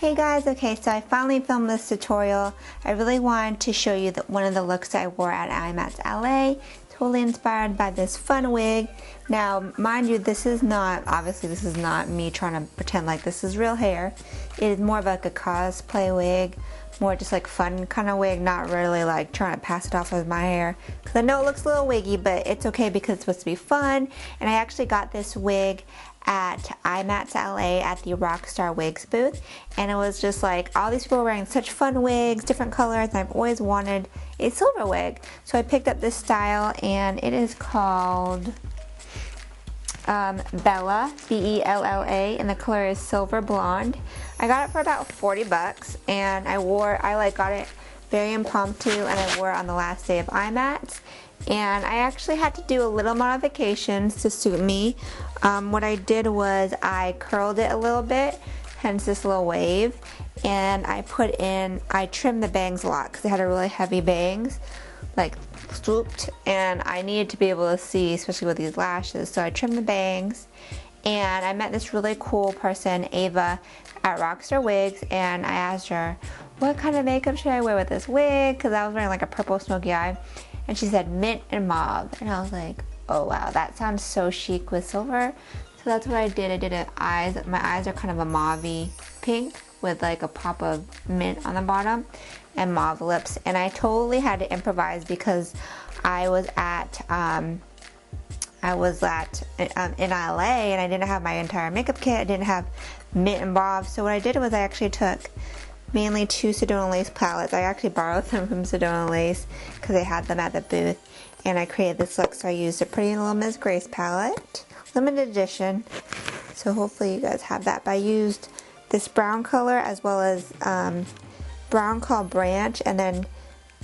Hey guys, okay, so I finally filmed this tutorial. I really wanted to show you one of the looks I wore at IMAT's LA. Totally inspired by this fun wig. Now, mind you, obviously this is not me trying to pretend like this is real hair. It is more of like a cosplay wig, more just like fun kind of wig, not really like trying to pass it off as my hair. Because I know it looks a little wiggy, but it's okay because it's supposed to be fun. And I actually got this wig at IMAT's LA at the Rockstar Wigs booth, and it was just like all these people were wearing such fun wigs, different colors, and I've always wanted a silver wig. So I picked up this style, and it is called Bella, B-E-L-L-A, and the color is silver blonde. I got it for about 40 bucks, and I got it very impromptu, and I wore it on the last day of IMAT's. And I actually had to do a little modifications to suit me. What I did was I curled it a little bit, hence this little wave, and I trimmed the bangs a lot because they had a really heavy bangs, like swooped, and I needed to be able to see, especially with these lashes, so I trimmed the bangs. And I met this really cool person, Ava, at Rockstar Wigs, and I asked her, what kind of makeup should I wear with this wig, because I was wearing like a purple smoky eye. And she said mint and mauve, and I was like, oh wow, that sounds so chic with silver. So that's what I did. I did eyes. My eyes are kind of a mauvey pink with like a pop of mint on the bottom and mauve lips. And I totally had to improvise because I was in LA and I didn't have my entire makeup kit. I didn't have mint and mauve. So what I did was I actually took mainly 2 Sedona lace palettes. I actually borrowed them from Sedona Lace because they had them at the booth, and I created this look. So I used a Pretty Little Miss Grace palette, limited edition, so hopefully you guys have that. But I used this brown color as well as brown called Branch, and then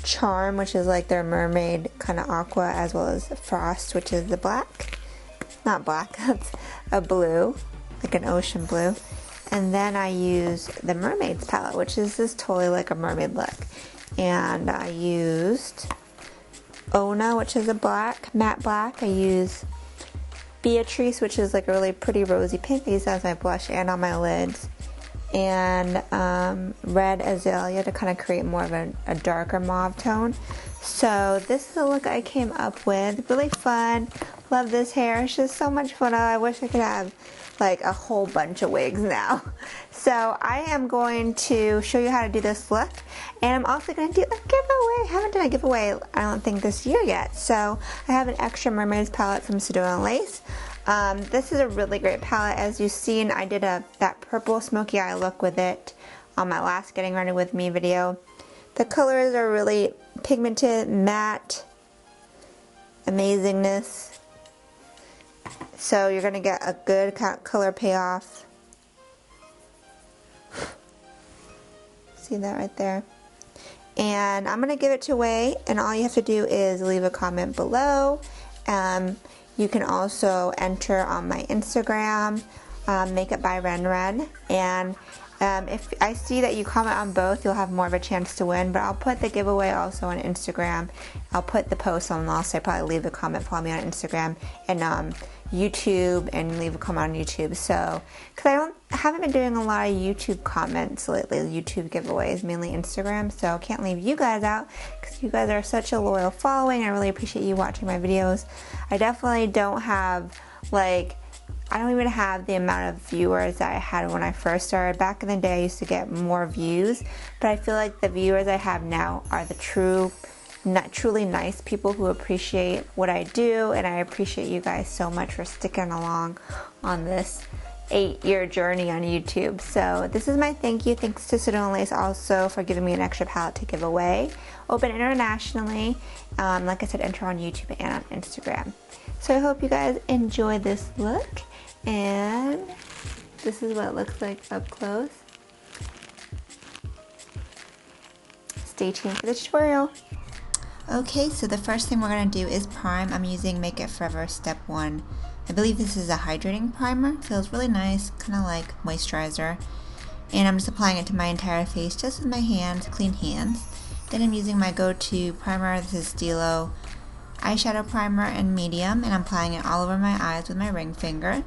Charm, which is like their mermaid kind of aqua, as well as Frost, which is the black, not black, that's a blue, like an ocean blue. And then I used the Mermaids palette, which is just totally like a mermaid look. And I used Ona, which is a black, matte black. I used Beatrice, which is like a really pretty rosy pink. I use that as my blush and on my lids. And Red Azalea to kind of create more of a darker mauve tone. So this is the look I came up with. Really fun. Love this hair. It's just so much fun. I wish I could have like a whole bunch of wigs now. So I am going to show you how to do this look, and I'm also going to do a giveaway. I haven't done a giveaway, I don't think, this year yet. So I have an extra Mermaids palette from Sedona Lace. This is a really great palette. As you've seen, I did that purple smoky eye look with it on my last Getting Ready With Me video. The colors are really pigmented, matte, amazingness. So you're going to get a good color payoff. See that right there? And I'm going to give it away, and all you have to do is leave a comment below. You can also enter on my Instagram, Makeup by Ren, and if I see that you comment on both, you'll have more of a chance to win. But I'll put the giveaway also on Instagram. I'll put the post on, also probably leave a comment, follow me on Instagram and YouTube, and leave a comment on YouTube. So, because I haven't been doing a lot of YouTube comments lately, YouTube giveaways, mainly Instagram. So I can't leave you guys out because you guys are such a loyal following. I really appreciate you watching my videos. I definitely don't have I don't even have the amount of viewers that I had when I first started. Back in the day, I used to get more views, but I feel like the viewers I have now are the truly nice people who appreciate what I do, and I appreciate you guys so much for sticking along on this 8-year journey on YouTube. So this is my thank you. Thanks to Sedona Lace also for giving me an extra palette to give away. Open internationally. Like I said, enter on YouTube and on Instagram. So I hope you guys enjoy this look, and this is what it looks like up close. Stay tuned for the tutorial. Okay, so the first thing we're going to do is prime. I'm using Make It Forever Step 1. I believe this is a hydrating primer. Feels really nice, kind of like moisturizer. And I'm just applying it to my entire face, just with my hands, clean hands. Then I'm using my go-to primer. This is Stilo eyeshadow primer in medium, and I'm applying it all over my eyes with my ring finger.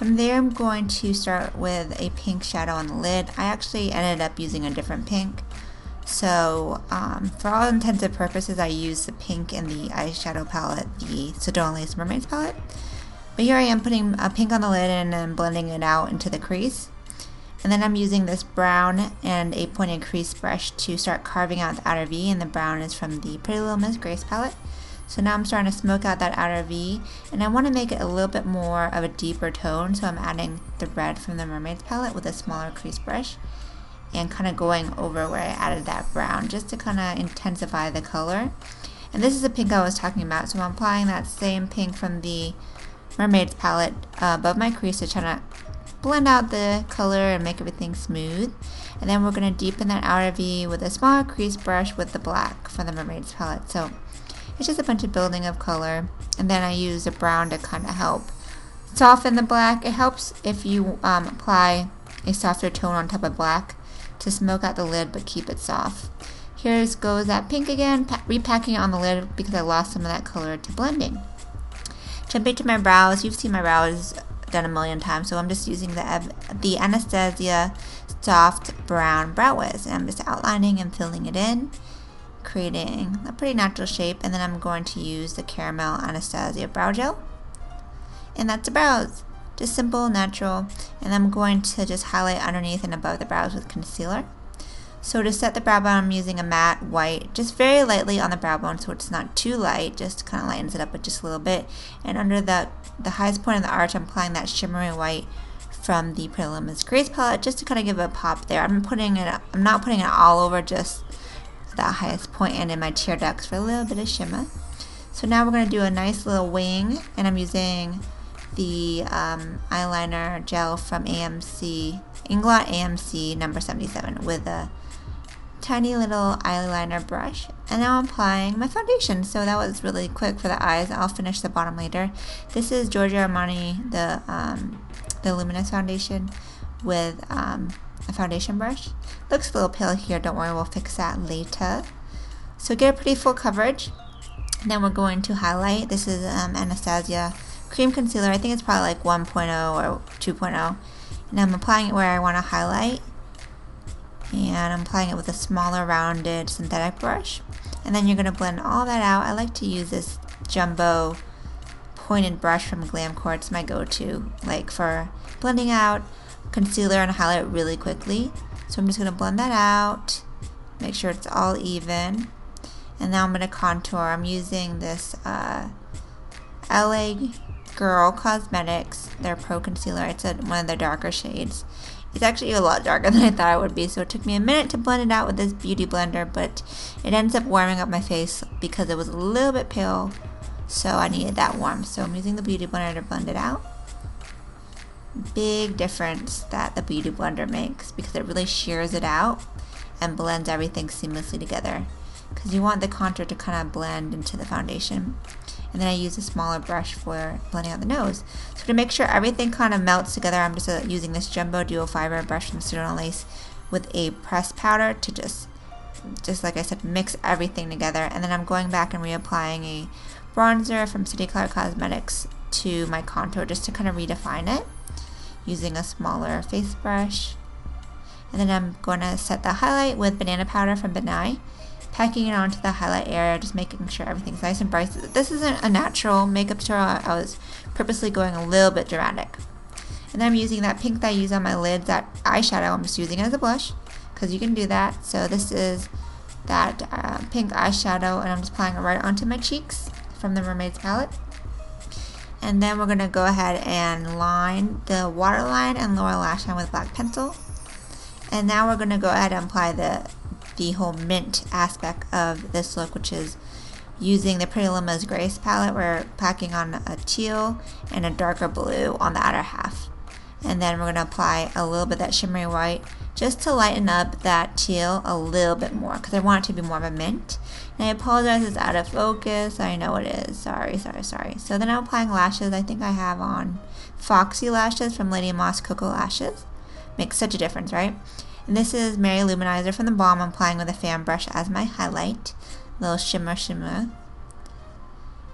From there, I'm going to start with a pink shadow on the lid. I actually ended up using a different pink. So for all intents and purposes, I used the pink in the eyeshadow palette, the Sedona Lace Mermaids palette. But here I am putting a pink on the lid and then blending it out into the crease. And then I'm using this brown and a pointed crease brush to start carving out the outer V, and the brown is from the Pretty Little Miss Grace palette. So now I'm starting to smoke out that outer V, and I want to make it a little bit more of a deeper tone, so I'm adding the red from the Mermaids palette with a smaller crease brush and kind of going over where I added that brown just to kind of intensify the color. And this is the pink I was talking about, so I'm applying that same pink from the Mermaids palette above my crease to try to blend out the color and make everything smooth. And then we're going to deepen that outer V with a smaller crease brush with the black from the Mermaids palette. So it's just a bunch of building of color, and then I use the brown to kind of help soften the black. It helps if you apply a softer tone on top of black to smoke out the lid but keep it soft. Here goes that pink again, repacking it on the lid because I lost some of that color to blending. Jumping to my brows, you've seen my brows done a million times, so I'm just using the Anastasia Soft Brown Brow Wiz, and I'm just outlining and filling it in, creating a pretty natural shape. And then I'm going to use the Caramel Anastasia Brow Gel, and that's the brows. Just simple, natural. And I'm going to just highlight underneath and above the brows with concealer. So to set the brow bone, I'm using a matte white, just very lightly on the brow bone so it's not too light, just kind of lightens it up with just a little bit. And under the highest point of the arch, I'm applying that shimmery white from the Pretty Little Miss Grace palette just to kind of give it a pop there. I'm not putting it all over, just that highest point and in my tear ducts for a little bit of shimmer. So now we're going to do a nice little wing, and I'm using the eyeliner gel from AMC, Inglot AMC number 77 with a tiny little eyeliner brush. And now I'm applying my foundation. So that was really quick for the eyes. I'll finish the bottom later. This is Giorgio Armani, the Luminous foundation with a foundation brush. Looks a little pale here, don't worry, we'll fix that later. So get a pretty full coverage. Then we're going to highlight. This is Anastasia Cream Concealer. I think it's probably like 1.0 or 2.0. And I'm applying it where I want to highlight. And I'm applying it with a smaller rounded synthetic brush. And then you're going to blend all that out. I like to use this jumbo pointed brush from Glamcore. It's my go-to, like for blending out concealer and highlight really quickly. So I'm just going to blend that out, make sure it's all even. And now I'm going to contour. I'm using this LA Girl Cosmetics, their Pro Concealer. It's one of their darker shades. It's actually a lot darker than I thought it would be, so it took me a minute to blend it out with this beauty blender, but it ends up warming up my face because it was a little bit pale, so I needed that warm. So I'm using the beauty blender to blend it out. Big difference that the beauty blender makes because it really shears it out and blends everything seamlessly together, because you want the contour to kind of blend into the foundation. And then I use a smaller brush for blending out the nose. So to make sure everything kind of melts together, I'm just using this Jumbo Duo Fiber brush from Sedona Lace with a pressed powder to just like I said, mix everything together. And then I'm going back and reapplying a bronzer from City Color Cosmetics to my contour just to kind of redefine it, using a smaller face brush. And then I'm going to set the highlight with banana powder from Benai, packing it onto the highlight area, just making sure everything's nice and bright. This isn't a natural makeup tutorial. I was purposely going a little bit dramatic. And then I'm using that pink that I use on my lids, that eyeshadow. I'm just using it as a blush because you can do that. So this is that pink eyeshadow, and I'm just applying it right onto my cheeks from the Mermaids palette. And then we're going to go ahead and line the waterline and lower lash line with black pencil. And now we're going to go ahead and apply the whole mint aspect of this look, which is using the Pretty Little Miss Grace palette. We're packing on a teal and a darker blue on the outer half. And then we're going to apply a little bit of that shimmery white just to lighten up that teal a little bit more, because I want it to be more of a mint. And I apologize, it's out of focus. I know it is. Sorry. So then I'm applying lashes. I think I have on Foxy lashes from Lady Moss Cocoa Lashes. Makes such a difference, right? And this is Mary Luminizer from the Balm. I'm applying with a fan brush as my highlight. Little shimmer.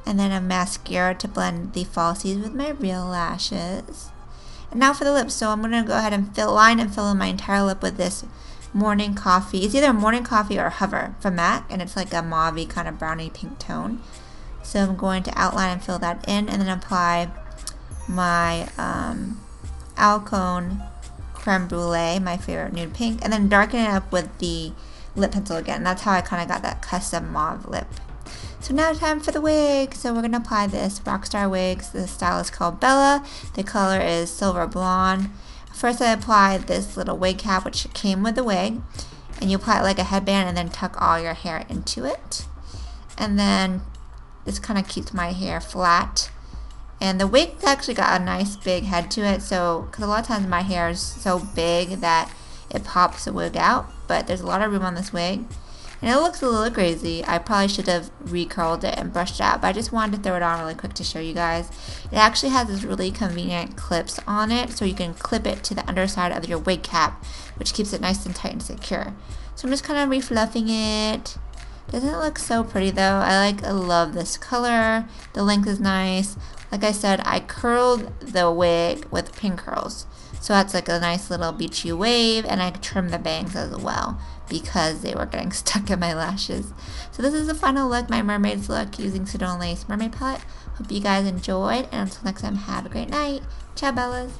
And then a mascara to blend the falsies with my real lashes. And now for the lips. So I'm going to go ahead and line and fill in my entire lip with this Morning Coffee. It's either Morning Coffee or Hover from MAC, and it's like a mauve-y kind of brownie pink tone. So I'm going to outline and fill that in, and then apply my Alcone Creme Brulee, my favorite nude pink, and then darken it up with the lip pencil again. That's how I kind of got that custom mauve lip. So now time for the wig. So we're going to apply this Rockstar Wigs. The style is called Bella. The color is Silver Blonde. First I apply this little wig cap, which came with the wig, and you apply it like a headband and then tuck all your hair into it. And then this kind of keeps my hair flat. And the wig actually got a nice big head to it, so because a lot of times my hair is so big that it pops the wig out, but there's a lot of room on this wig. And it looks a little crazy. I probably should have recurled it and brushed it out, but I just wanted to throw it on really quick to show you guys. It actually has this really convenient clips on it, so you can clip it to the underside of your wig cap, which keeps it nice and tight and secure. So I'm just kind of refluffing it. Doesn't it look so pretty though? I love this color. The length is nice. Like I said, I curled the wig with pin curls. So that's like a nice little beachy wave, and I trimmed the bangs as well because they were getting stuck in my lashes. So this is the final look, my Mermaids look using Sedona Lace Mermaid Palette. Hope you guys enjoyed, and until next time, have a great night. Ciao, Bellas.